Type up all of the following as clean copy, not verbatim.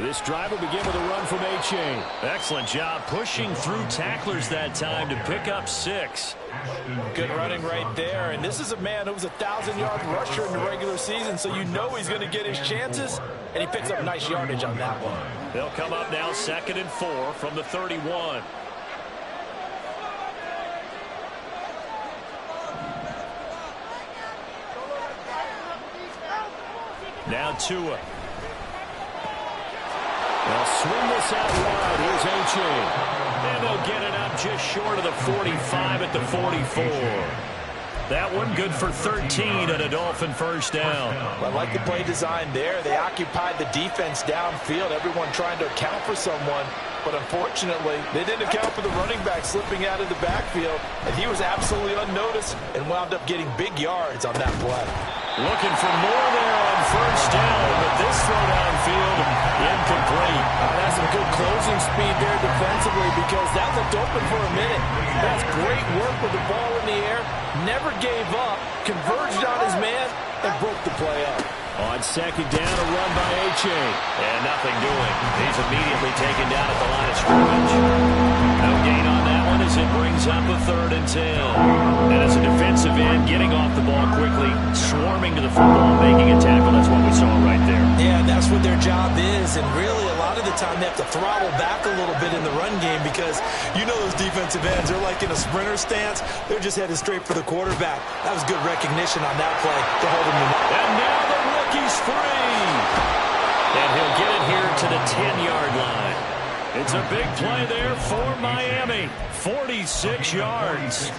This drive will begin with a run from A-Chain. Excellent job pushing through tacklers that time to pick up 6. Good running right there. And this is a man who was a 1,000-yard rusher in the regular season, so you know he's going to get his chances, and he picks up nice yardage on that one. They'll come up now 2nd and 4 from the 31. Now Tua. They'll swing this out wide. Here's A-Chain. And they'll get it up just short of the 45 at the 44. That one good for 13 and a Dolphin first down. I like the play design there. They occupied the defense downfield, everyone trying to account for someone. But unfortunately, they didn't account for the running back slipping out of the backfield, and he was absolutely unnoticed and wound up getting big yards on that play. Looking for more there on first down, but this throw downfield incomplete. That's some good closing speed there defensively because that looked open for a minute. That's great work with the ball in the air. Never gave up, converged on his man, and broke the play up. On second down, a run by A-Chain. And nothing doing. He's immediately taken down at the line of scrimmage. No gain on that one as it brings up a 3rd and 10. And as a defensive end, getting off the ball quickly, swarming to the football, making a tackle. That's what we saw right there. Yeah, and that's what their job is. And really, a lot of the time, they have to throttle back a little bit in the run game because you know those defensive ends, they're like in a sprinter stance. They're just headed straight for the quarterback. That was good recognition on that play to hold him in. And now the rookie's free. And he'll get it here to the 10-yard line. It's a big play there for Miami. 46 yards.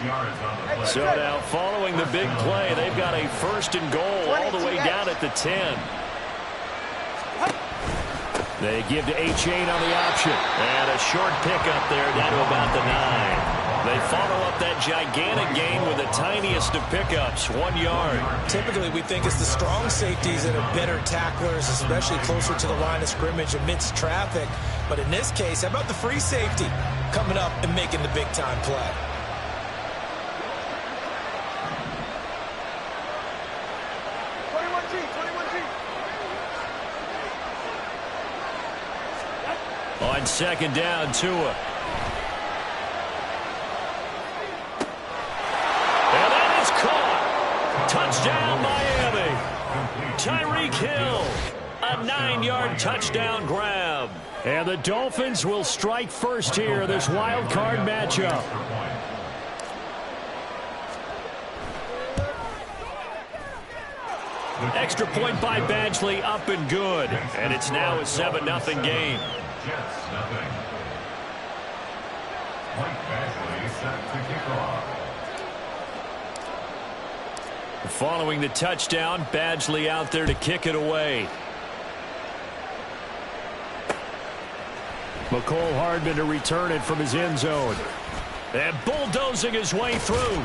So now following the big play, they've got a 1st and goal all the way down at the 10. They give to A-Chain on the option. And a short pickup there down to about the 9. They follow up that gigantic gain with the tiniest of pickups, 1 yard. Typically, we think it's the strong safeties that are better tacklers, especially closer to the line of scrimmage amidst traffic. But in this case, how about the free safety coming up and making the big-time play? On second down, Tua. And that is caught. Touchdown, Miami. Tyreek Hill. A 9-yard touchdown grab. And the Dolphins will strike first here, this wild card matchup. Extra point by Badgley, up and good. And it's now a 7-0 game. Jets, nothing. Mike Badgley set to kick off. Following the touchdown, Badgley out there to kick it away. McCole Hardman to return it from his end zone. And bulldozing his way through.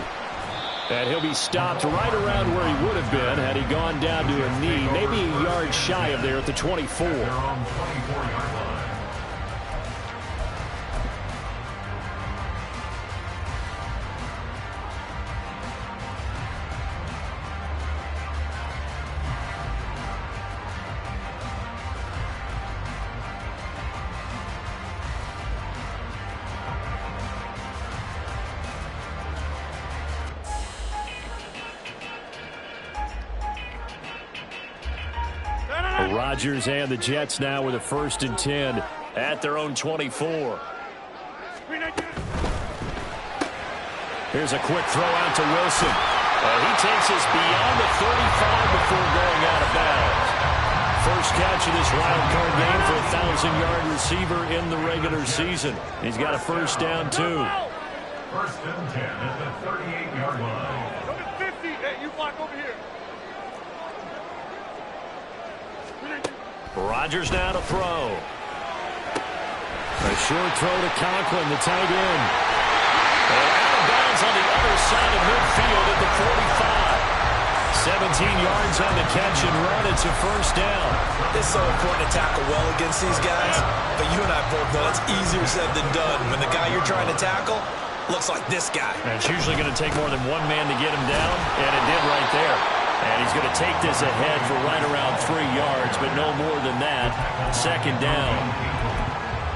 And he'll be stopped right around where he would have been had he gone down to a knee, maybe a yard shy of there at the 24. They're on 24-yard line. Rodgers and the Jets now with a 1st and 10 at their own 24. Here's a quick throw out to Wilson. He takes us beyond the 35 before going out of bounds. First catch of this wild card game for a 1,000-yard receiver in the regular season. He's got a first down, too. 1st and 10 at the 38-yard line. Number 50, hey, you block over here. Rodgers now to throw. A short throw to Conklin, the tight end. And out of bounds on the other side of midfield at the 45. 17 yards on the catch and run. It's a first down. It's so important to tackle well against these guys. But you and I both know it's easier said than done. When the guy you're trying to tackle looks like this guy. And it's usually going to take more than one man to get him down, and it did right there. And he's going to take this ahead for right around 3 yards, but no more than that. Second down.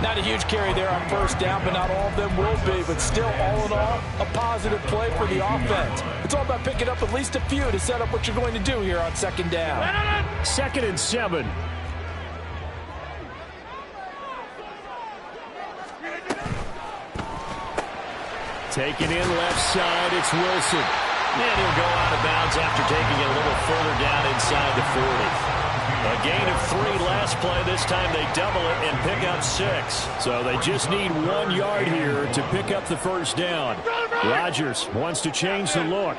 Not a huge carry there on first down, but not all of them will be. But still, all in all, a positive play for the offense. It's all about picking up at least a few to set up what you're going to do here on second down. 2nd and 7. Taken in left side, it's Wilson. And he'll go out of bounds after taking it a little further down inside the 40. A gain of 3 last play. This time they double it and pick up 6. So they just need 1 yard here to pick up the first down. Rodgers wants to change the look.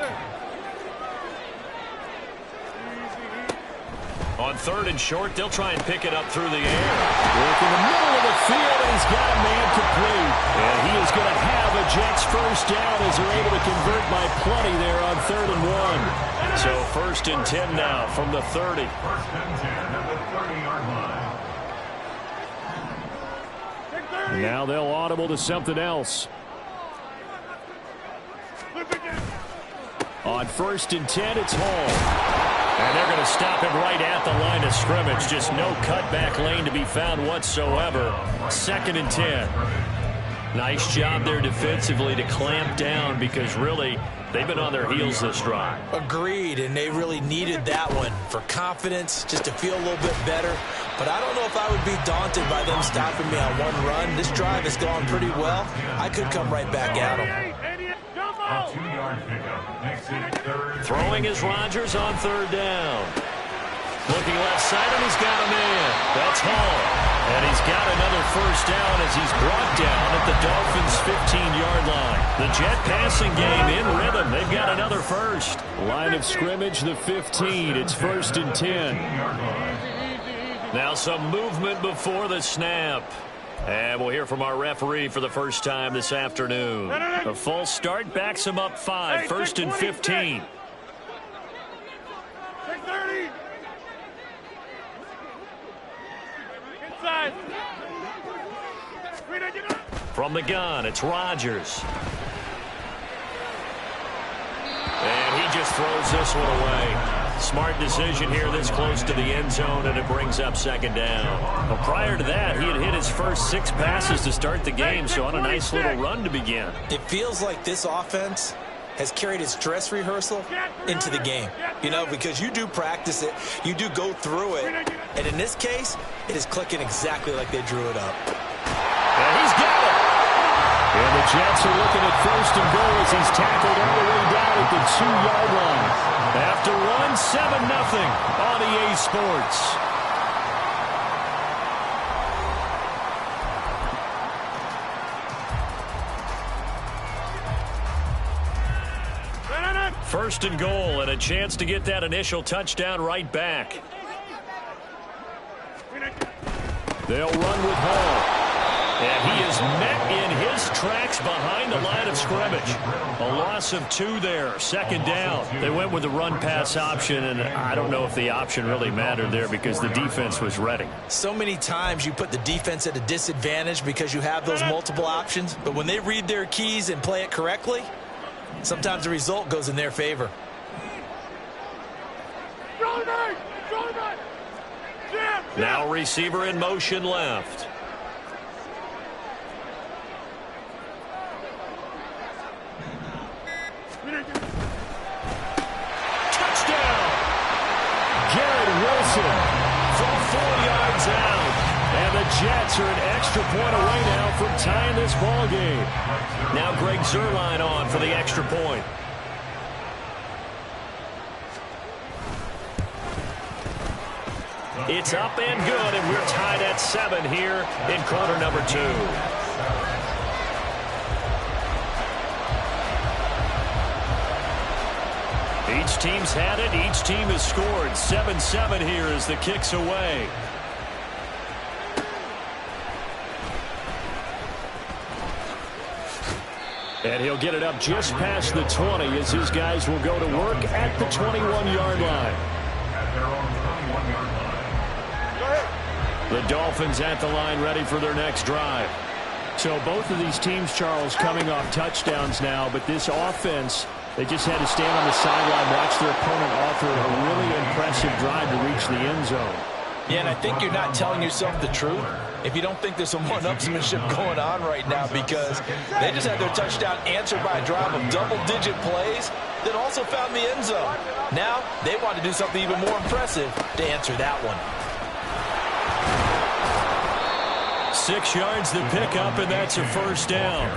On 3rd and short, they'll try and pick it up through the air. Work in the middle of the field, and he's got a man complete. And he is going to have a Jets first down as they're able to convert by plenty there on 3rd and 1. So 1st and 10 now from the 30. 1st and 10 at the 30-yard line. Now they'll audible to something else. On 1st and 10, it's Hall. And they're going to stop him right at the line of scrimmage. Just no cutback lane to be found whatsoever. 2nd and 10. Nice job there defensively to clamp down because really they've been on their heels this drive. Agreed, and they really needed that one for confidence, just to feel a little bit better. But I don't know if I would be daunted by them stopping me on one run. This drive has gone pretty well. I could come right back at them. A 2-yard pickup. Makes it 3rd. Throwing is Rodgers on 3rd down. Looking left side, and he's got a man. That's Hall. And he's got another first down as he's brought down at the Dolphins' 15-yard line. The Jet passing game in rhythm. They've got another first. Line of scrimmage, the 15. It's 1st and 10. Now some movement before the snap. And we'll hear from our referee for the first time this afternoon. A false start backs him up 5. 1st and 15. From the gun, it's Rodgers. And he just throws this one away. Smart decision here this close to the end zone, and it brings up 2nd down. Well, prior to that, he had hit his first 6 passes to start the game, so on a nice little run to begin. It feels like this offense has carried its dress rehearsal into the game. You know, because you do practice it, you do go through it, and in this case, it is clicking exactly like they drew it up. And he's got it! And the Jets are looking at 1st and goal as he's tackled all the way down at the 2-yard line. After 7-0 on EA Sports. First and goal, and a chance to get that initial touchdown right back. They'll run with Hall. And he is met in his tracks behind the line of scrimmage. A loss of 2 there. 2nd down. They went with the run-pass option, and I don't know if the option really mattered there because the defense was ready. So many times you put the defense at a disadvantage because you have those multiple options, but when they read their keys and play it correctly, sometimes the result goes in their favor. Now receiver in motion left. Touchdown! Garrett Wilson from 4 yards out. And the Jets are an extra point away now from tying this ball game. Now Greg Zuerlein on for the extra point. It's up and good, and we're tied at 7 here in quarter number 2. Each team's had it. Each team has scored. 7-7 here as the kick's away. And he'll get it up just past the 20 as his guys will go to work at the 21-yard line. At their own 21-yard line. The Dolphins at the line ready for their next drive. So both of these teams, Charles, coming off touchdowns now, but this offense They just had to stand on the sideline, watch their opponent offer a really impressive drive to reach the end zone. Yeah, and I think you're not telling yourself the truth if you don't think there's some one-upsmanship going on right now, because they just had their touchdown answered by a drive of double-digit plays that also found the end zone. Now they want to do something even more impressive to answer that one. 6 yards to pick up, and that's a first down.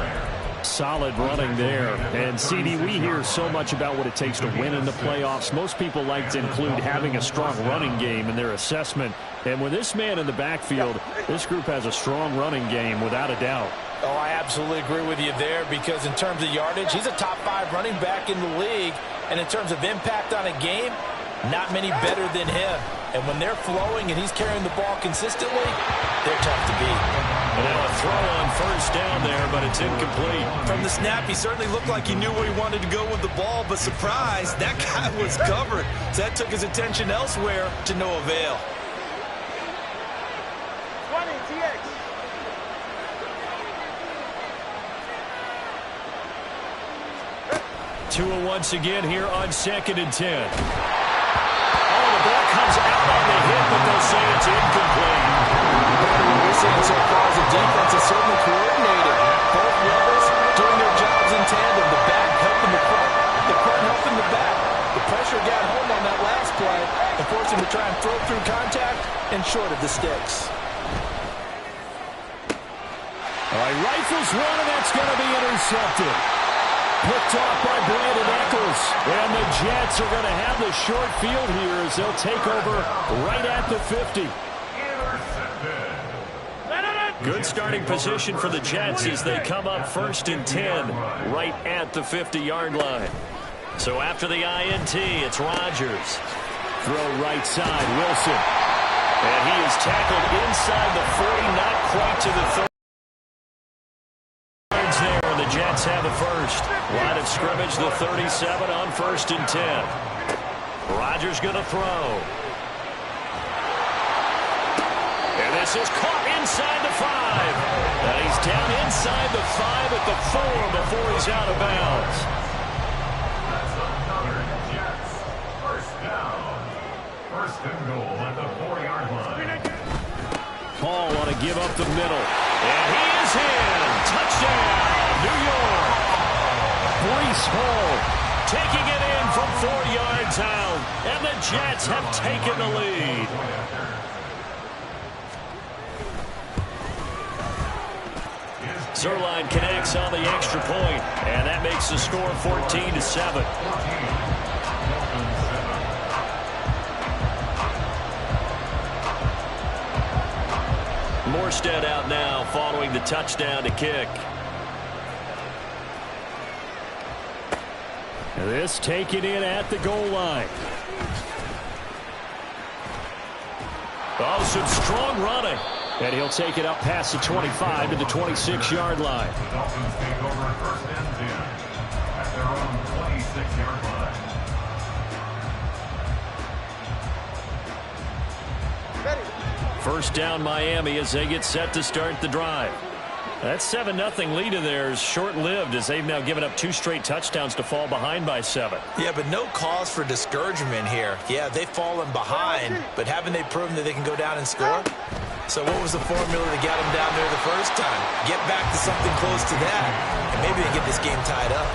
Solid running there. And, CD, we hear so much about what it takes to win in the playoffs. Most people like to include having a strong running game in their assessment. And with this man in the backfield, this group has a strong running game without a doubt. Oh, I absolutely agree with you there, because in terms of yardage, he's a top 5 running back in the league. And in terms of impact on a game, not many better than him. And when they're flowing and he's carrying the ball consistently, they're tough to beat. And now a throw on first down there, but it's incomplete. From the snap, he certainly looked like he knew where he wanted to go with the ball, but surprise, that guy was covered. So that took his attention elsewhere to no avail. 20, TX. Tua once again here on 2nd and 10. Oh, the ball comes out on the hit, but they'll say it's incomplete. What we're seeing so far is the defense is certainly coordinated. Both levels doing their jobs in tandem. The back helping the front helping the back. The pressure got home on that last play and forced him to try and throw through contact and short of the sticks. All right, rifles one, and that's going to be intercepted. Picked off by Brandon Eccles. And the Jets are going to have the short field here as they'll take over right at the 50. Good starting position for the Jets as they come up 1st and 10 right at the 50-yard line. So after the INT, it's Rodgers. Throw right side, Wilson. And he is tackled inside the 40, not quite to the 30. There, and the Jets have a first. Line of scrimmage, the 37 on 1st and 10. Rodgers going to throw. And this is caught inside the 5. And he's down inside the 5 at the 4 before he's out of bounds. That's another Jets first down. 1st and goal at the 4-yard line. Paul want to give up the middle. And he is in. Touchdown, New York. Breece Hall taking it in from 4 yards out. And the Jets have taken the lead. Zerline connects on the extra point, and that makes the score 14-7. Morstead out now following the touchdown to kick. This taken in at the goal line. Oh, some strong running. And he'll take it up past the 25 to the 26-yard line. The Dolphins take over 1st and 10 at their own 26-yard line. Ready. First down Miami as they get set to start the drive. That 7-0 lead of theirs short-lived as they've now given up 2 straight touchdowns to fall behind by 7. Yeah, but no cause for discouragement here. Yeah, they've fallen behind, but haven't they proven that they can go down and score? So what was the formula that got them down there the first time? Get back to something close to that, and maybe they get this game tied up.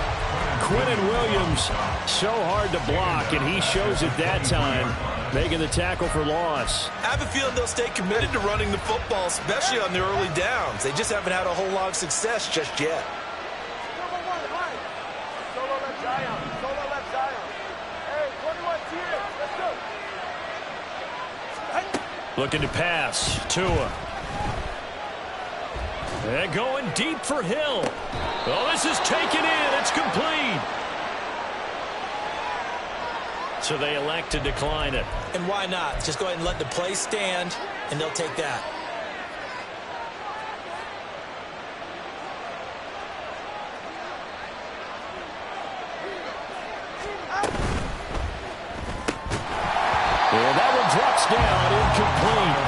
Quinnen Williams, so hard to block, and he shows it that time, making the tackle for loss. I have a feeling they'll stay committed to running the football, especially on their early downs. They just haven't had a whole lot of success just yet. Solo left Zion. Solo left Zion. Hey, 21 TX. Let's go. Looking to pass. Tua. And going deep for Hill. Oh, this is taken in. It's complete. So they elect to decline it. And why not? Just go ahead and let the play stand, and they'll take that. Well, that one drops down, incomplete.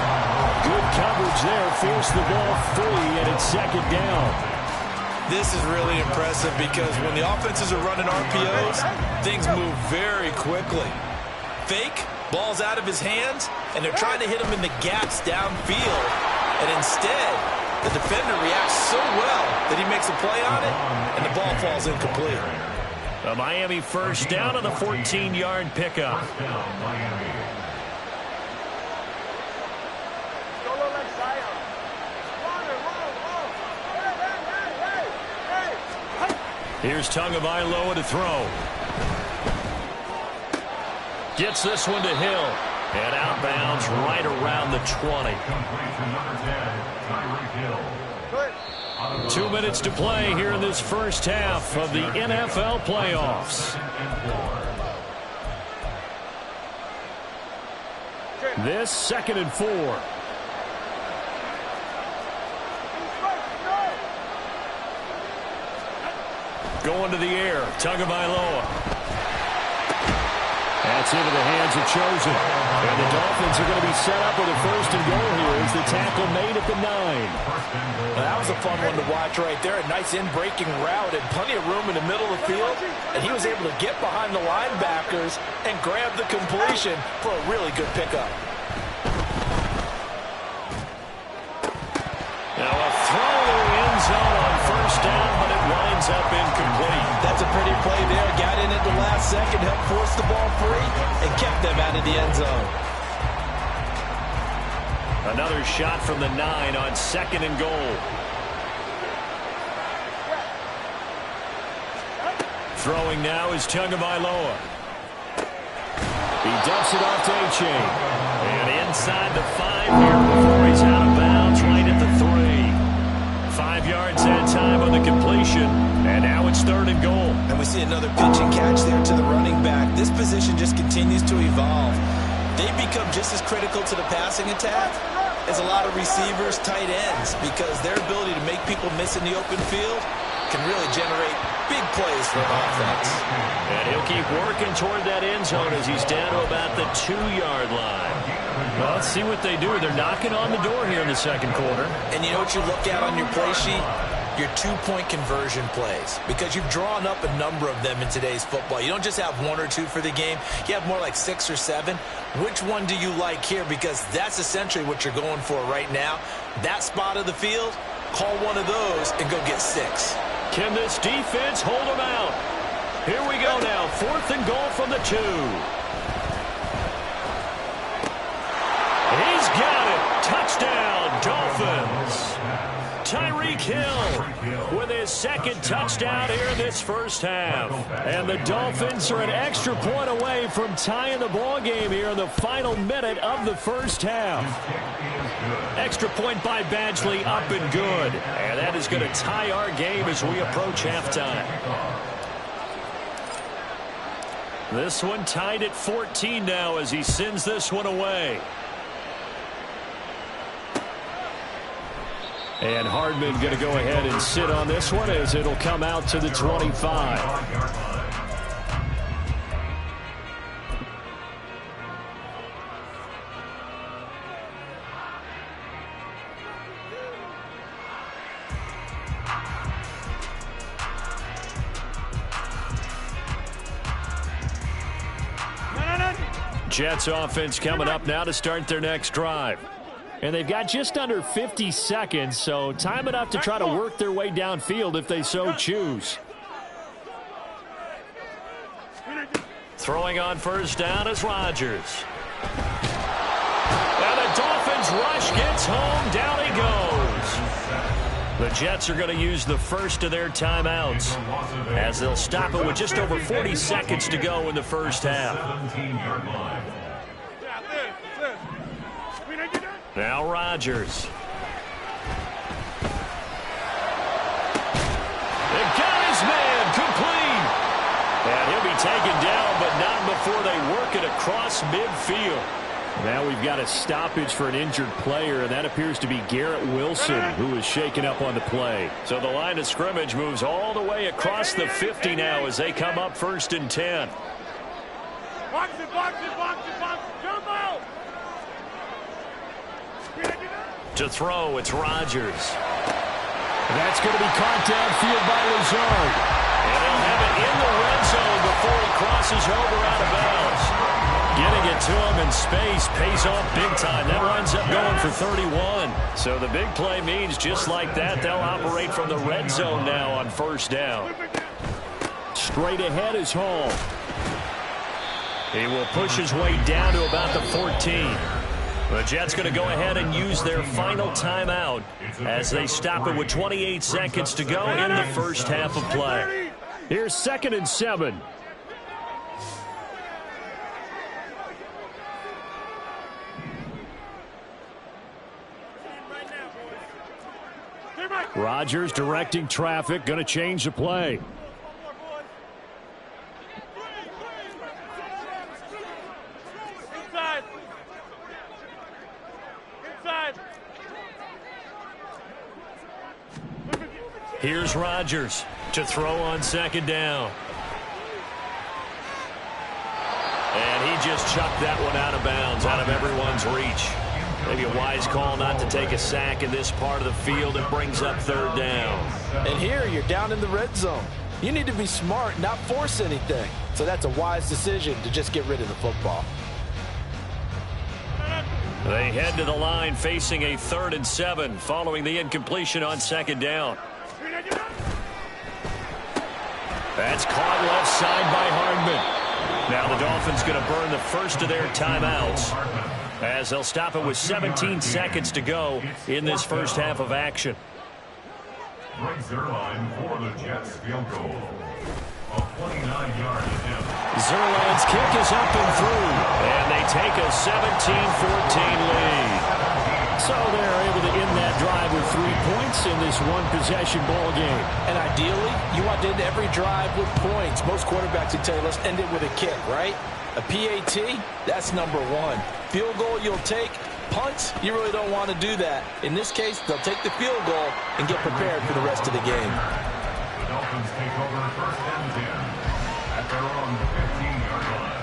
Good coverage there, forced the ball free, and it's 2nd down. This is really impressive because when the offenses are running RPOs, things move very quickly. Fake, ball's out of his hands, and they're trying to hit him in the gaps downfield. And instead, the defender reacts so well that he makes a play on it, and the ball falls incomplete. A Miami first down on the 14-yard pickup. Here's Tagovailoa to throw. Gets this one to Hill. And outbounds right around the 20. 2 minutes to play here in this first half of the NFL playoffs. This 2nd and 4. Going to the air, Tagovailoa. That's into the hands of Chosen. And the Dolphins are going to be set up with a 1st and goal here as the tackle made at the 9. Well, that was a fun one to watch right there. A nice in-breaking route and plenty of room in the middle of the field. And he was able to get behind the linebackers and grab the completion for a really good pickup. Now a throw to the end zone on 1st down, but it winds up incomplete. That's a pretty play there. Got in at the last second, helped force the ball free, and kept them out of the end zone. Another shot from the 9 on 2nd and goal. Throwing now is Tagovailoa. He dumps it off to A-Chain. And inside the 5 here before he's out of bounds, right at the 3. 5 yards that time on the completion. And now it's 3rd and goal. And we see another pitch and catch there to the running back. This position just continues to evolve. They become just as critical to the passing attack as a lot of receivers, tight ends, because their ability to make people miss in the open field can really generate big plays for an offense. And he'll keep working toward that end zone as he's down to about the 2-yard line. Well, let's see what they do. They're knocking on the door here in the 2nd quarter. And you know what you look at on your play sheet? Your 2-point conversion plays, because you've drawn up a number of them in today's football. You don't just have 1 or 2 for the game. You have more like 6 or 7. Which one do you like here? Because that's essentially what you're going for right now. That spot of the field, call one of those and go get 6. Can this defense hold them out? Here we go now. 4th and goal from the 2. He's got it. Touchdown, Dolphins. Tyreek Hill with his 2nd touchdown here in this first half. And the Dolphins are an extra point away from tying the ball game here in the final minute of the first half. Extra point by Badgley, up and good. And that is going to tie our game as we approach halftime. This one tied at 14 now as he sends this one away. And Hardman going to go ahead and sit on this one as it'll come out to the 25. Jets offense coming up now to start their next drive. And they've got just under 50 seconds, so time enough to try to work their way downfield if they so choose. Throwing on 1st down is Rodgers. And the Dolphins rush gets home. Down he goes. The Jets are going to use the first of their timeouts as they'll stop it with just over 40 seconds to go in the first half. Now Rodgers. They got his man complete. And he'll be taken down, but not before they work it across midfield. Now we've got a stoppage for an injured player, and that appears to be Garrett Wilson, who is shaken up on the play. So the line of scrimmage moves all the way across the 50 now as they come up 1st and 10. Box it, box it, box it, box it. Jump out. To throw, it's Rodgers. That's going to be caught downfield by Lazard. And they'll have it in the red zone before he crosses over out of bounds. Getting it to him in space pays off big time. That winds up going for 31. So the big play means just like that, they'll operate from the red zone now on first down. Straight ahead is Hall. He will push his way down to about the 14. The Jets going to go ahead and use their final timeout as they stop it with 28 seconds to go in the first half of play. Here's 2nd and 7. Rodgers directing traffic, going to change the play. Here's Rodgers to throw on 2nd down. And he just chucked that one out of bounds, out of everyone's reach. Maybe a wise call not to take a sack in this part of the field. It brings up 3rd down. And here you're down in the red zone. You need to be smart, not force anything. So that's a wise decision to just get rid of the football. They head to the line facing a 3rd and 7 following the incompletion on 2nd down. That's caught left side by Hardman. Now the Dolphins going to burn the first of their timeouts as they'll stop it with 17 seconds to go in this first half of action. Brings their line for the Jets field goal. A 29-yard attempt. Zerline's kick is up and through, and they take a 17-14 lead. So they're able to end that drive with 3 points in this one-possession ball game. And ideally, you want to end every drive with points. Most quarterbacks would tell you, let's end it with a kick, right? A PAT, that's number 1. Field goal you'll take. Punts, you really don't want to do that. In this case, they'll take the field goal and get prepared for the rest of the game. The Dolphins take over 1st and 10 at their own 15-yard line.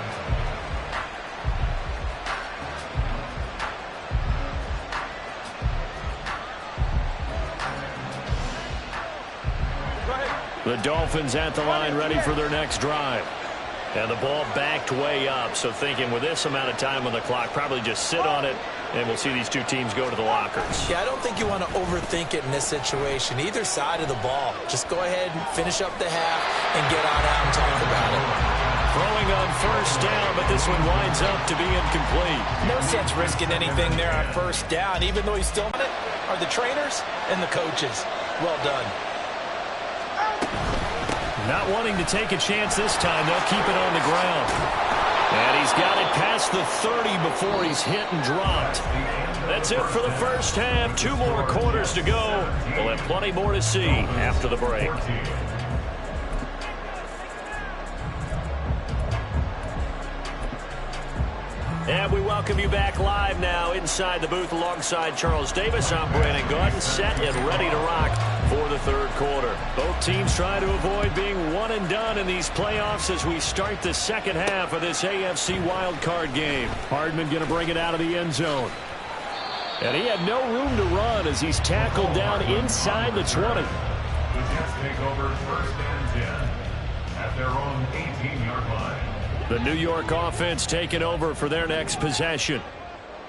The Dolphins at the line ready for their next drive. And the ball backed way up, so thinking with this amount of time on the clock, probably just sit on it, and we'll see these two teams go to the lockers. Yeah, I don't think you want to overthink it in this situation. Either side of the ball. Just go ahead and finish up the half and get on out and talk about it. Throwing on first down, but this one winds up to be incomplete. No sense risking anything there on first down, even though he's still on it, are the trainers and the coaches. Well done. Not wanting to take a chance this time, they'll keep it on the ground. And he's got it past the 30 before he's hit and dropped. That's it for the first half. 2 more quarters to go. We'll have plenty more to see after the break. And we welcome you back live now inside the booth alongside Charles Davis. I'm Brandon Gaudin, set and ready to rock for the 3rd quarter. Both teams trying to avoid being one and done in these playoffs as we start the 2nd half of this AFC wildcard game. Hardman going to bring it out of the end zone. And he had no room to run as he's tackled down inside the 20. The Jets take over 1st and 10 at their own 18-yard line. The New York offense taking over for their next possession.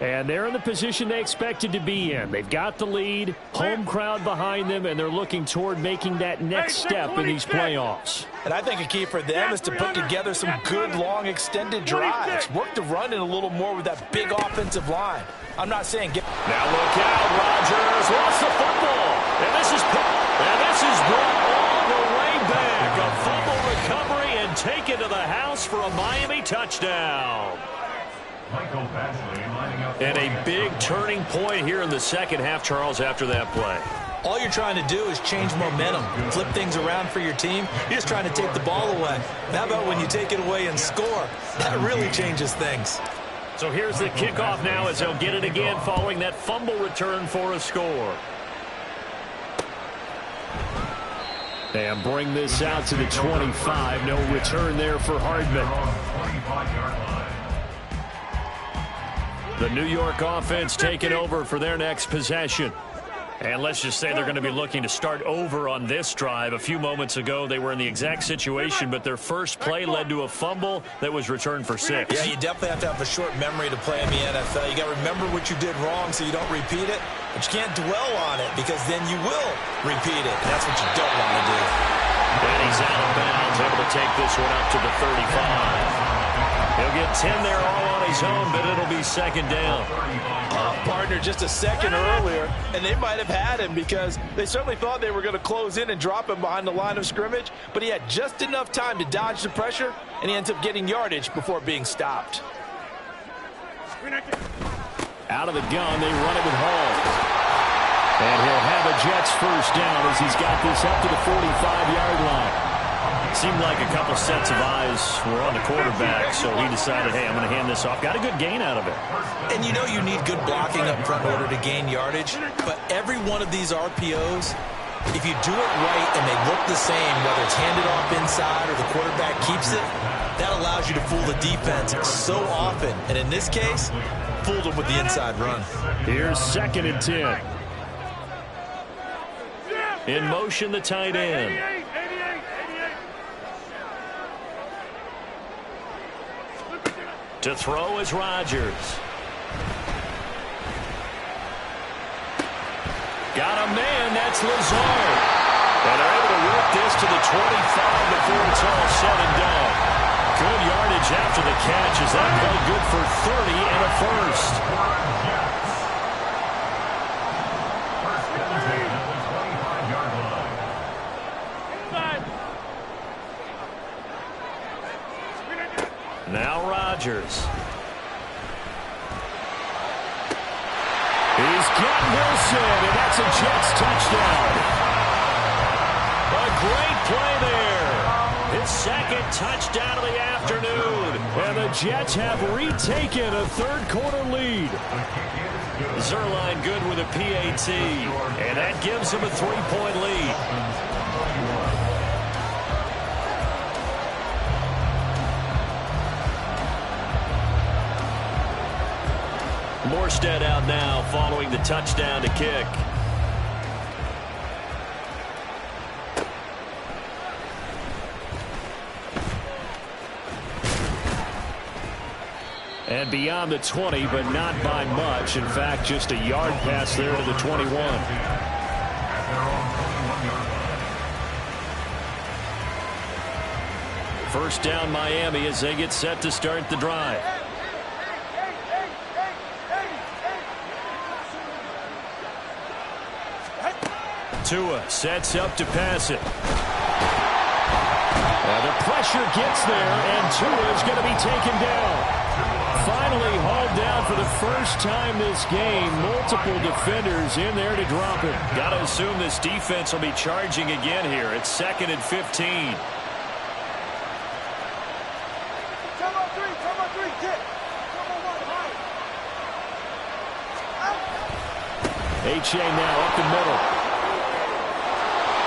And they're in the position they expected to be in. They've got the lead, home crowd behind them, and they're looking toward making that next step in these playoffs. And I think a key for them is to put together some good, long, extended drives. Work the run in a little more with that big offensive line. I'm not saying get... Now look out, Rodgers lost the football. And this is brought all the way back. A fumble recovery and taken to the house for a Miami touchdown. Michael Badgley lining up. And a big turning point here in the 2nd half, Charles, after that play. All you're trying to do is change momentum, flip things around for your team. You're just trying to take the ball away. How about when you take it away and score? That really changes things. So here's the kickoff now as they'll get it again following that fumble return for a score. And bring this out to the 25. No return there for Hardman. The New York offense taking over for their next possession. And let's just say they're going to be looking to start over on this drive. A few moments ago, they were in the exact situation, but their first play led to a fumble that was returned for 6. Yeah, you definitely have to have a short memory to play in the NFL. You got to remember what you did wrong so you don't repeat it, but you can't dwell on it because then you will repeat it. And that's what you don't want to do. And he's out of bounds, able to take this one up to the 35. He'll get 10 there all on his own, but it'll be second down. Partner just a second earlier, and they might have had him because they certainly thought they were going to close in and drop him behind the line of scrimmage, but he had just enough time to dodge the pressure, and he ends up getting yardage before being stopped. Out of the gun, they run it with Hall. And he'll have a Jets first down as he's got this up to the 45-yard line. Seemed like a couple sets of eyes were on the quarterback, so he decided, hey, I'm going to hand this off. Got a good gain out of it. And you know you need good blocking up front in order to gain yardage, but every one of these RPOs, if you do it right and they look the same, whether it's handed off inside or the quarterback keeps it, that allows you to fool the defense so often. And in this case, fooled them with the inside run. Here's 2nd and 10. In motion, the tight end. To throw is Rodgers. Got a man, that's Lazard. And they're able to work this to the 25 before it's all said and done. Good yardage after the catch as that play good for 30 and a first. Now Rodgers. He's got Wilson, and that's a Jets touchdown. A great play there. His second touchdown of the afternoon. And the Jets have retaken a third-quarter lead. Zerline good with a PAT, and that gives him a 3-point lead. Morstead out now following the touchdown to kick. And beyond the 20, but not by much. In fact, just a yard pass there to the 21. First down Miami as they get set to start the drive. Tua sets up to pass it. The pressure gets there, and Tua is going to be taken down. Finally hauled down for the first time this game. Multiple defenders in there to drop him. Got to assume this defense will be charging again here. It's 2nd and 15. H.A. now up the middle.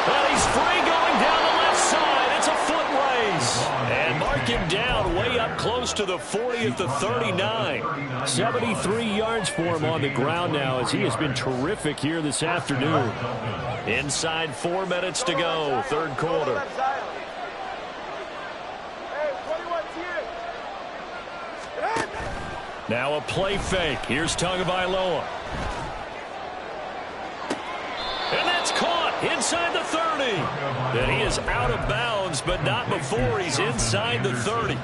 Well, he's free going down the left side. It's a foot race. And mark him down way up close to the 40 at the 39. 73 yards for him on the ground now as he has been terrific here this afternoon. Inside 4 minutes to go, third quarter. Now a play fake. Here's Tagovailoa. And that's caught inside the 30. And he is out of bounds, but not before he's inside the 30.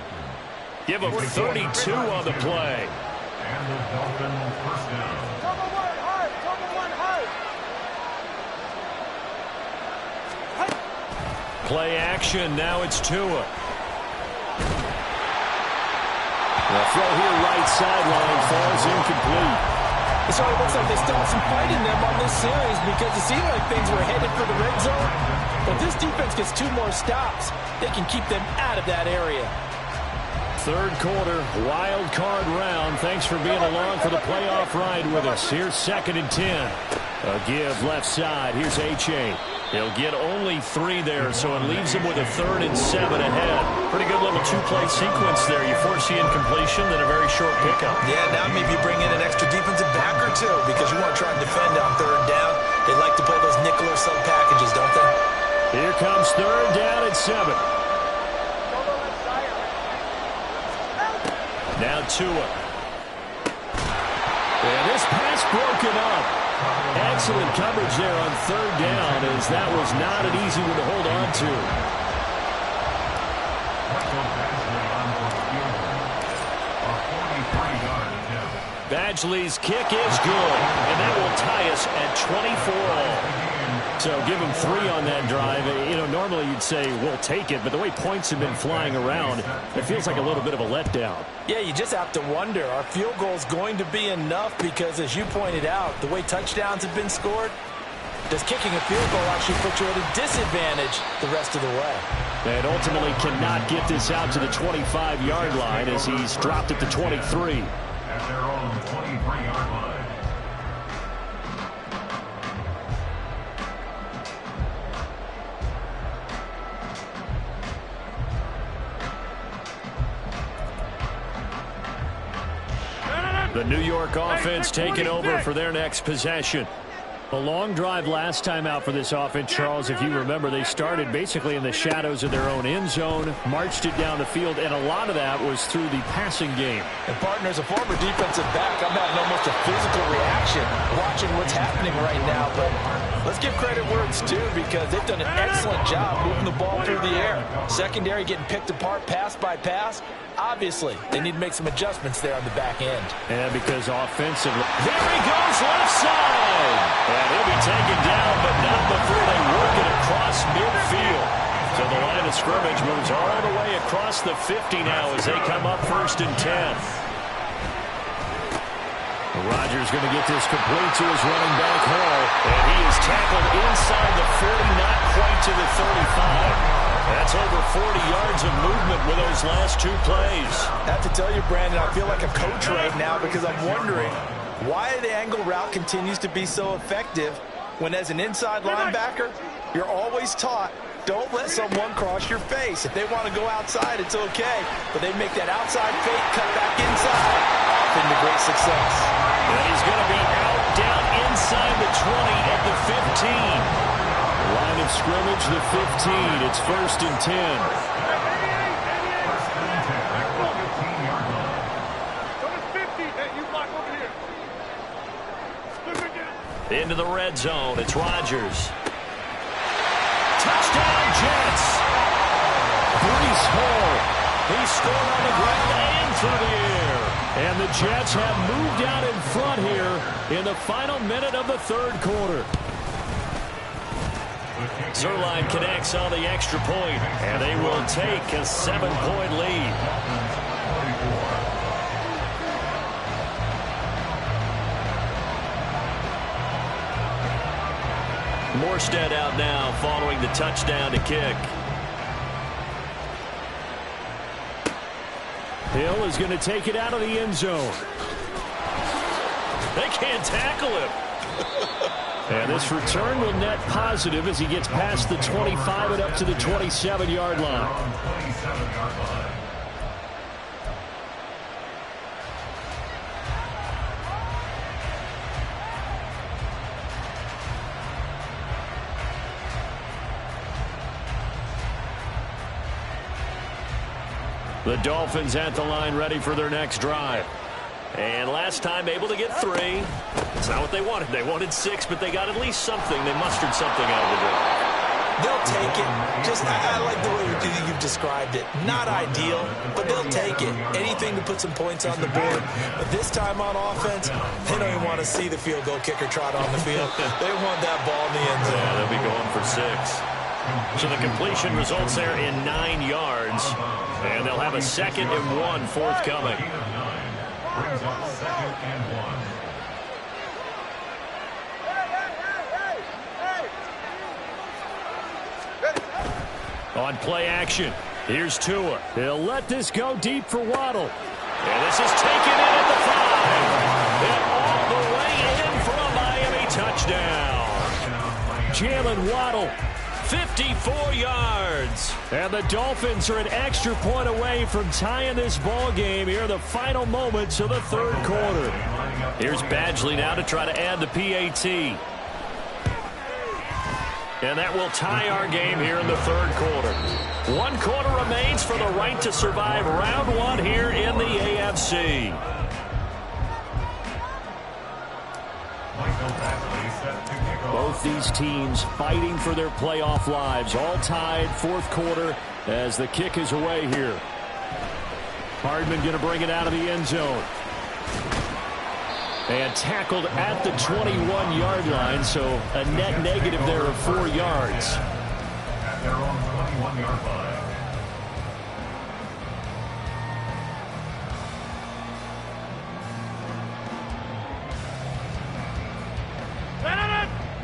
Give him 32 on the play. And the Dolphins first down. Play action. Now it's Tua. The throw here right sideline falls incomplete. So it looks like they still have some fight in them on this series because it seemed like things were headed for the red zone. But this defense gets 2 more stops. They can keep them out of that area. Third quarter, wild card round. Thanks for being along for the playoff ride with us. Here's 2nd and 10. A give left side. Here's H.A. He'll get only 3 there, so it leaves him with a 3rd and 7 ahead. Pretty good little 2-play sequence there. You force the incompletion, then a very short pickup. Yeah, now maybe you bring in an extra defensive back or 2 because you want to try and defend on 3rd down. They like to play those nickel or sub packages, don't they? Here comes 3rd down and 7. Now Tua. And this pass broken up. Excellent coverage there on 3rd down, as that was not an easy one to hold on to. Badgley's kick is good, and that will tie us at 24-all. So give him 3 on that drive. You know, normally you'd say, we'll take it, but the way points have been flying around, it feels like a little bit of a letdown. Yeah, you just have to wonder, are field goals going to be enough? Because as you pointed out, the way touchdowns have been scored, does kicking a field goal actually put you at a disadvantage the rest of the way? And ultimately cannot get this out to the 25-yard line as he's dropped at the 23. At their own 23-yard line. The New York offense taking over for their next possession. A long drive last time out for this offense, Charles. If you remember, they started basically in the shadows of their own end zone, marched it down the field, and a lot of that was through the passing game. And partner, as a former defensive back, I'm having almost a physical reaction watching what's happening right now. But let's give credit where it's due, because they've done an excellent job moving the ball through the air. Secondary getting picked apart pass by pass. Obviously, they need to make some adjustments there on the back end. And because offensively, there he goes left side. And he'll be taken down, but not before they work it across midfield. So the line of scrimmage moves all the way across the 50 now as they come up 1st and 10. Rodgers going to get this complete to his running back Hall, and he is tackled inside the 40, not quite to the 35. That's over 40 yards of movement with those last 2 plays. I have to tell you, Brandon, I feel like a coach right now, because I'm wondering why the angle route continues to be so effective when, as an inside linebacker, you're always taught, don't let someone cross your face. If they want to go outside, it's okay. But they make that outside fake, cut back inside, often to great success. And he's going to be out down inside the 20 at the 15. Line of scrimmage, the 15. It's 1st and 10. Into the red zone. It's Rodgers. Touchdown, Jets. Breece Hall. He scored on the ground and through the air. And the Jets have moved out in front here in the final minute of the 3rd quarter. Zerline connects on the extra point, and they will take a 7-point lead. Morstead out now following the touchdown to kick. Hill is going to take it out of the end zone. They can't tackle him. And this return will net positive as he gets past the 25 and up to the 27-yard line. The Dolphins at the line ready for their next drive. And last time able to get 3. It's not what they wanted. They wanted 6, but they got at least something. They mustered something out of the drive. They'll take it. I like the way you've described it. Not ideal, but they'll take it. Anything to put some points on the board. But this time on offense, they don't even want to see the field goal kicker trot on the field. They want that ball in the end zone. Yeah, they'll be going for 6. So the completion results there in 9 yards. And they'll have a 2nd and 1 forthcoming. Brings up 2nd and 1. On play action, here's Tua. He'll let this go deep for Waddle. And this is taken in at the 5. And all the way in for a Miami touchdown. touchdown. Jalen Waddle, 54 yards. And the Dolphins are an extra point away from tying this ball game here in the final moments of the third quarter. Here's Badgley now to try to add the PAT. And that will tie our game here in the third quarter. 1 quarter remains for the right to survive round 1 here in the AFC. Both these teams fighting for their playoff lives. All tied, fourth quarter as the kick is away here. Hardman going to bring it out of the end zone. And tackled at the 21-yard line, so a net negative there of 4 yards. At their own 21-yard line.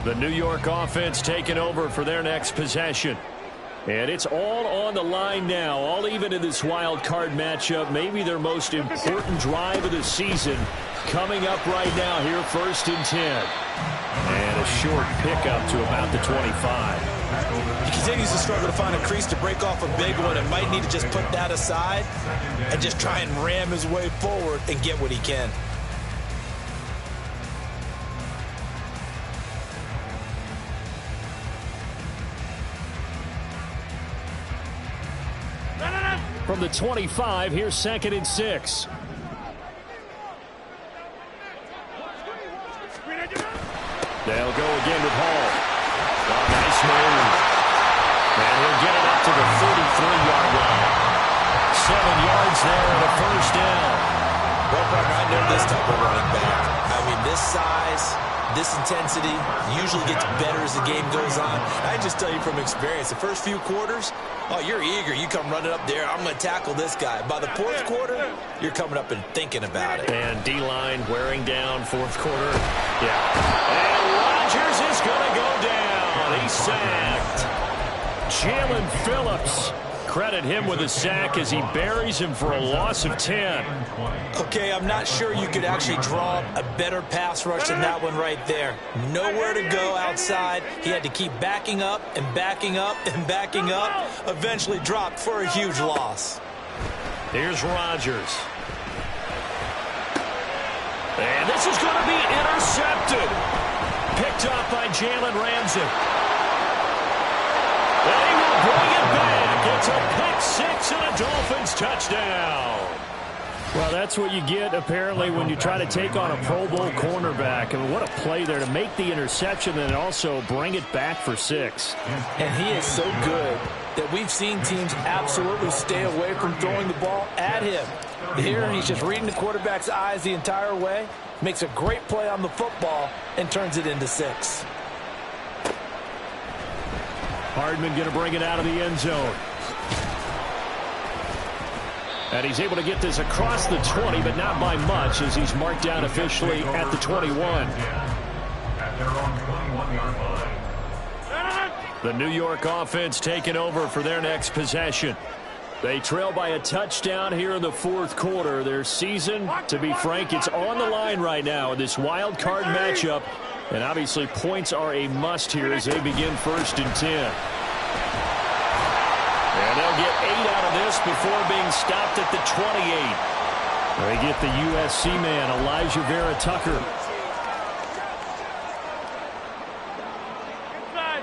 The New York offense taking over for their next possession. And it's all on the line now, all even in this wild card matchup. Maybe their most important drive of the season coming up right now here, 1st and 10. And a short pickup to about the 25. He continues to struggle to find a crease to break off a big one and might need to just put that aside and just try and ram his way forward and get what he can. From the 25, here's 2nd and 6. They'll go again with Hall. Oh, nice move. And he'll get it up to the 43-yard line. 7 yards there and a first down. Well, partner, I know this type of running back. I mean, this size, this intensity usually gets better as the game goes on. I just tell you from experience, the first few quarters, oh, you're eager. You come running up there. I'm going to tackle this guy. By the fourth quarter, you're coming up and thinking about it. And D-line wearing down fourth quarter. Yeah. And Rodgers is going to go down. He's sacked. Jalen Phillips. Credit him with a sack as he buries him for a loss of 10. Okay, I'm not sure you could actually draw a better pass rush than that one right there. Nowhere to go outside. He had to keep backing up and backing up and backing up. Eventually dropped for a huge loss. Here's Rodgers. And this is going to be intercepted. Picked off by Jalen Ramsey. And he will bring it back. It's a pick-6 and a Dolphins touchdown. Well, that's what you get, apparently, when you try to take on a Pro Bowl cornerback. I mean, what a play there to make the interception and also bring it back for 6. And he is so good that we've seen teams absolutely stay away from throwing the ball at him. Here, he's just reading the quarterback's eyes the entire way, makes a great play on the football, and turns it into 6. Hardman going to bring it out of the end zone. And he's able to get this across the 20, but not by much, as he's marked down officially at the 21. At their own 21-yard line. The New York offense taking over for their next possession. They trail by a touchdown here in the fourth quarter. Their season, to be frank, it's on the line right now in this wild card matchup. And obviously points are a must here as they begin 1st and 10. And they'll get 8 out of this before being stopped at the 28. They get the USC man, Elijah Vera Tucker. Inside.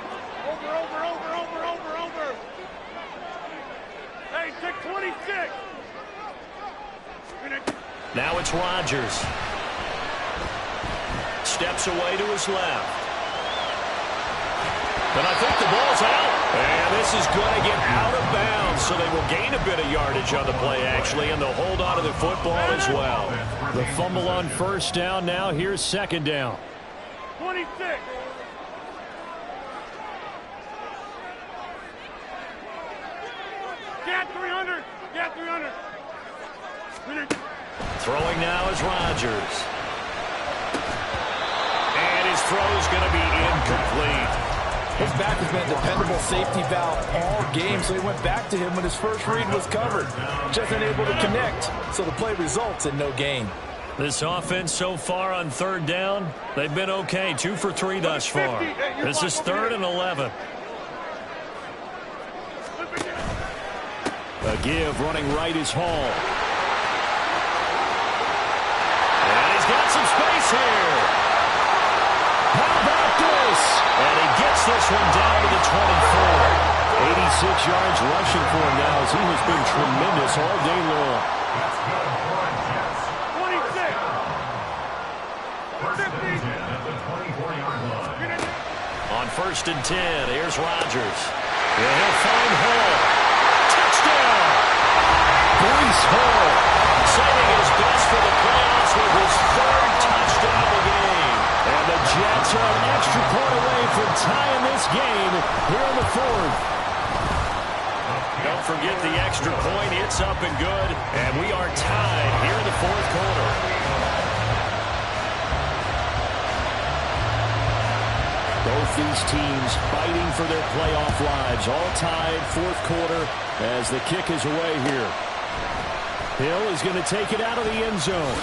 Over. Hey, take 26. Now it's Rodgers. Steps away to his left. And I think the ball's out. And this is going to get out of bounds, so they will gain a bit of yardage on the play, actually, and they'll hold on to the football as well. The fumble on first down now. Here's second down. 26. Get 300. Get 300. Throwing now is Rodgers. And his throw's going to be incomplete. His back has been a dependable safety valve all game, so he went back to him when his first read was covered. Just unable to connect, so the play results in no gain. This offense so far on third down, they've been okay. 2 for 3 thus far. This is 3rd and 11. A give running right is Hall. And he's got some space here. How about this? And he gets this one down to the 24. 86 yards rushing for him now as he has been tremendous all day long. That's good for a Jets. 26. First and 10 at the 24-yard line. On 1st and 10, here's Rodgers. And he'll find Hall. Touchdown! Breece Hall saving his best for the playoffs with his 3rd touchdown of the game. And the Jets are an extra point away from tying this game here in the 4th. Don't forget the extra point. It's up and good. And we are tied here in the 4th quarter. Both these teams fighting for their playoff lives. All tied, 4th quarter as the kick is away here. Hill is going to take it out of the end zone.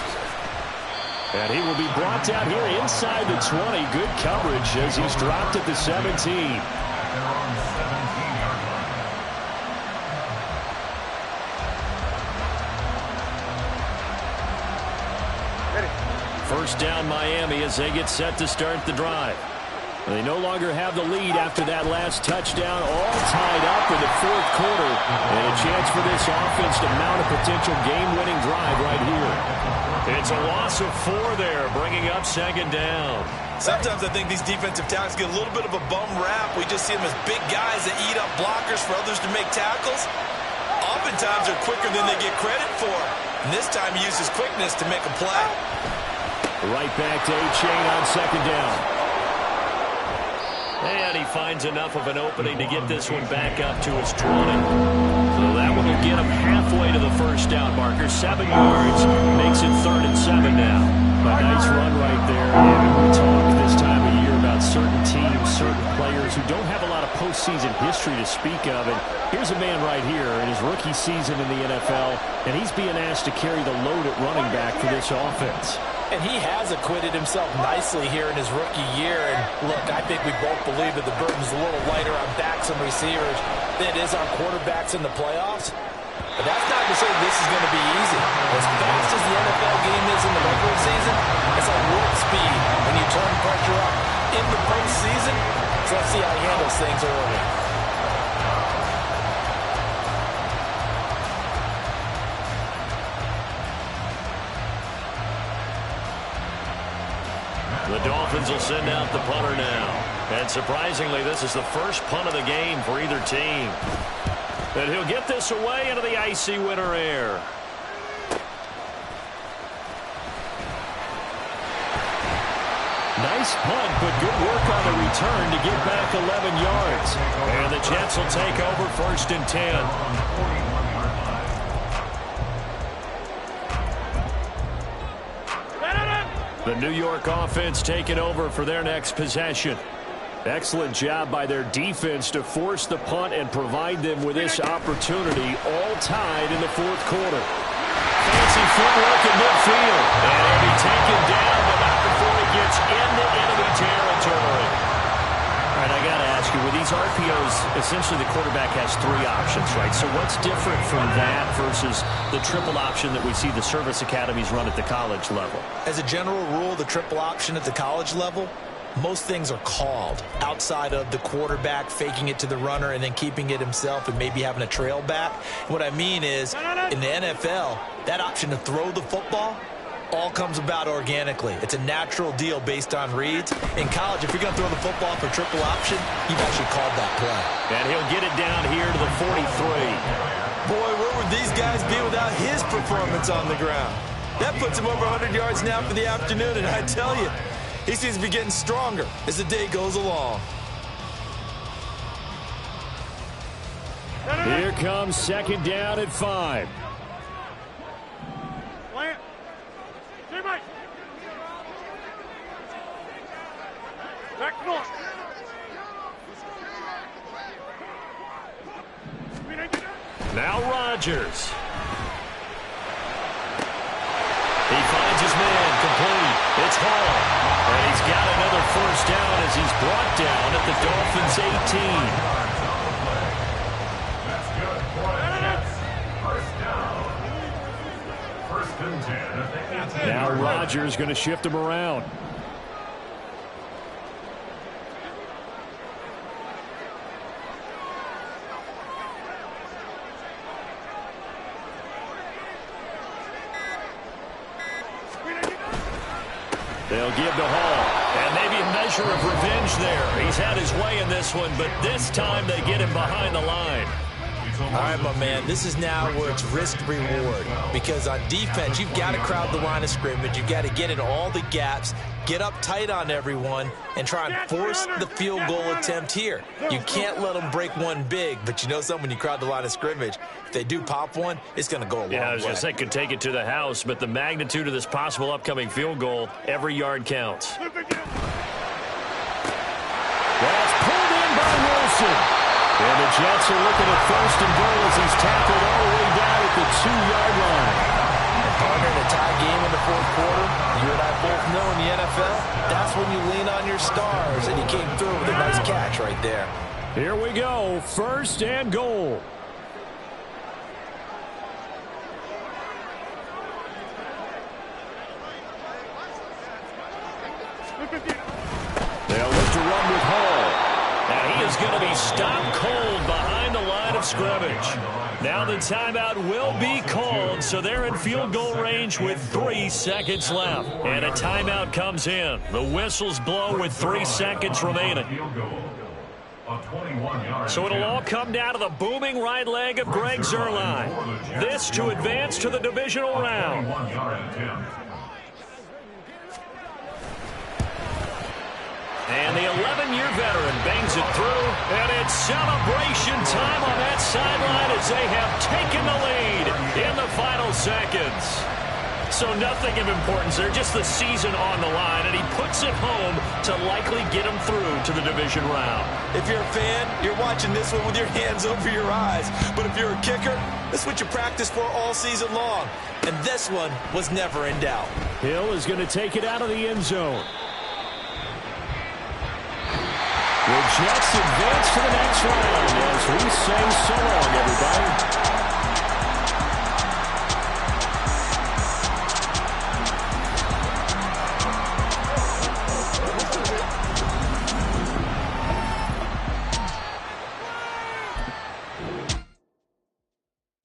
And he will be brought down here inside the 20. Good coverage as he's dropped at the 17. They're on the 17-yard line. First down Miami as they get set to start the drive. They no longer have the lead after that last touchdown, all tied up in the 4th quarter. And a chance for this offense to mount a potential game-winning drive right here. It's a loss of 4 there, bringing up 2nd down. Sometimes I think these defensive tackles get a little bit of a bum rap. We just see them as big guys that eat up blockers for others to make tackles. Oftentimes they're quicker than they get credit for. And this time he used his quickness to make a play. Right back to A-Chain on 2nd down. And he finds enough of an opening to get this one back up to his 20. So that one will get him halfway to the first down marker. 7 yards makes it 3rd and 7 now. A nice run right there. And we talk this time of year about certain teams, certain players who don't have a lot of postseason history to speak of. And here's a man right here in his rookie season in the NFL, and he's being asked to carry the load at running back for this offense. And he has acquitted himself nicely here in his rookie year. And look, I think we both believe that the burden's a little lighter on backs and receivers than it is on quarterbacks in the playoffs. But that's not to say this is going to be easy. As fast as the NFL game is in the regular season, it's like warp speed when you turn pressure up in the postseason. So let's see how he handles things early. The Dolphins will send out the punter now. And surprisingly, this is the first punt of the game for either team. And he'll get this away into the icy winter air. Nice punt, but good work on the return to get back 11 yards. And the Jets will take over 1st and 10. The New York offense taking over for their next possession. Excellent job by their defense to force the punt and provide them with this opportunity, all tied in the 4th quarter. Fancy footwork in midfield. And he'll be taken down, but not before he gets into enemy territory. All right, I got to ask you, with these RPOs, essentially the quarterback has 3 options, right? So what's different from that versus the triple option that we see the service academies run at the college level? As a general rule, the triple option at the college level, most things are called outside of the quarterback faking it to the runner and then keeping it himself and maybe having a trail back. What I mean is, in the NFL, that option to throw the football all comes about organically. It's a natural deal based on reads. In college, if you're going to throw the football for triple option, you've actually called that play. And he'll get it down here to the 43. Boy, where would these guys be without his performance on the ground? That puts him over 100 yards now for the afternoon, and I tell you, he seems to be getting stronger as the day goes along. Here comes 2nd down at 5. Plant. Teammate. Back north. Now Rodgers. He finds his man. Hall. And he's got another first down as he's brought down at the Dolphins' 18. That's good for the Jets. First down. First and 10 at the 18. Now Rodgers going to shift him around. They'll give to Hall. And maybe a measure of revenge there. He's had his way in this one, but this time they get him behind the line. All right, my man, this is now where it's risk-reward. Because on defense, you've got to crowd the line of scrimmage. You've got to get in all the gaps, get up tight on everyone, and try and force the field goal attempt here. You can't let them break one big, but you know something, when you crowd the line of scrimmage, if they do pop one, it's going to go a long way. Yeah, I was going to say could take it to the house, but the magnitude of this possible upcoming field goal, every yard counts. That's pulled in by Wilson. And the Jets are looking at first and goal as he's tackled all the way down at the 2-yard line. And partner, in a tie game in the fourth quarter, you and I both know in the NFL, that's when you lean on your stars, and he came through with a nice catch right there. Here we go, first and goal. They'll look to run with Hall. And he is going to be stopped cold behind the line of scrimmage. Now the timeout will be called, so they're in field goal range with 3 seconds left. And a timeout comes in. The whistles blow with 3 seconds remaining. So it'll all come down to the booming right leg of Greg Zuerlein. This to advance to the divisional round. And the 11-year veteran bangs it through, and it's celebration time on that sideline as they have taken the lead in the final seconds. So nothing of importance there, just the season on the line, and he puts it home to likely get him through to the division round. If you're a fan, you're watching this one with your hands over your eyes. But if you're a kicker, this is what you practice for all season long. And this one was never in doubt. Hill is going to take it out of the end zone. The Jets advance to the next round as we say so long, everybody.